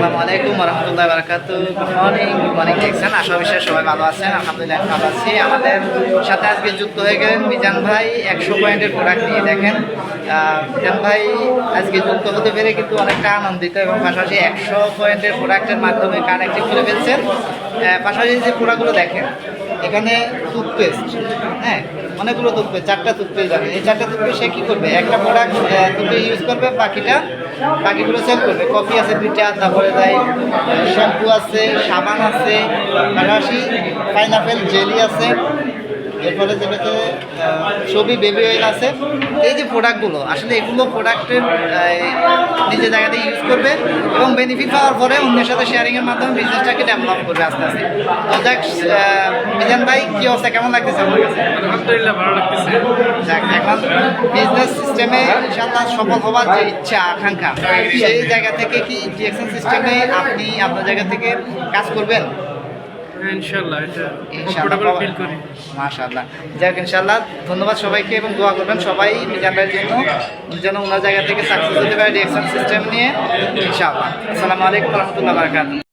আসসালামু আলাইকুম ওয়া রাহমাতুল্লাহি ওয়া বারাকাতুহু। গুড মর্নিং দেখছেন, আশা বিশ্বাস সবাই ভালো আছেন। আলহামদুলিল্লাহ ভালো আছি। আমাদের সাথে আজকে যুক্ত হয়ে গেলেন মিজান ভাই 100 পয়েন্টের প্রোডাক্ট নিয়ে। দেখেন মিজান ভাই আজকে যুক্ত হতে পেরে কিন্তু অনেকটা আনন্দিত এবং পাশাপাশি 100 পয়েন্টের প্রোডাক্টের মাধ্যমে কানেক্টিভ করে ফেলছেন। পাশাপাশি যে প্রোডাক্টগুলো দেখেন, এখানে টুথপেস্ট, হ্যাঁ অনেকগুলো টুথপেস্ট, 4টা টুথপেস্ট যাবে। এই 4টা টুথপেস্ট সে কী করবে, একটা প্রোডাক্ট টুথপেস্ট ইউজ করবে, বাকিগুলো সেল করবে। কফি আছে 2টা, তারপরে দেয় শ্যাম্পু আছে, সাবান আছে, পাশাপাশি পাইনাপেল জেলি আছে, এরপরে যেটাতে ছবি বেবি অয়েল আছে। এই যে প্রোডাক্টগুলো, আসলে এগুলো প্রোডাক্টের নিজের জায়গাতে ইউজ করবে এবং বেনিফিট পাওয়ার পরে অন্যের সাথে শেয়ারিংয়ের মাধ্যমে বিজনেসটাকে ডেভেলপ করবে আস্তে আস্তে। তো যাক, মিজান ভাই কী অবস্থা, কেমন লাগতেছে আমার কাছে? আলহামদুলিল্লাহ ভালো লাগতেছে। যাক, এখন বিজনেস সিস্টেমে ইনশাআল্লাহ সফল হওয়ার যে ইচ্ছা আকাঙ্ক্ষা, সেই জায়গা থেকে কি ডিএকশন সিস্টেমে আপনি আপনার জায়গা থেকে কাজ করবেন? ইনশাআল্লাহ এটা কমফোর্টেবল ফিল করি। মাশাআল্লাহ। যাক, ইনশাআল্লাহ ধন্যবাদ সবাইকে এবং দোয়া করবেন সবাই মিজান ভাইয়ের জন্য, যেন ওনার জায়গা থেকে সাকসেস হতে পারে ডিএকশন সিস্টেম নিয়ে ইনশাআল্লাহ। আসসালামু আলাইকুম ওয়া রাহমাতুল্লাহি ওয়া বারাকাতুহু।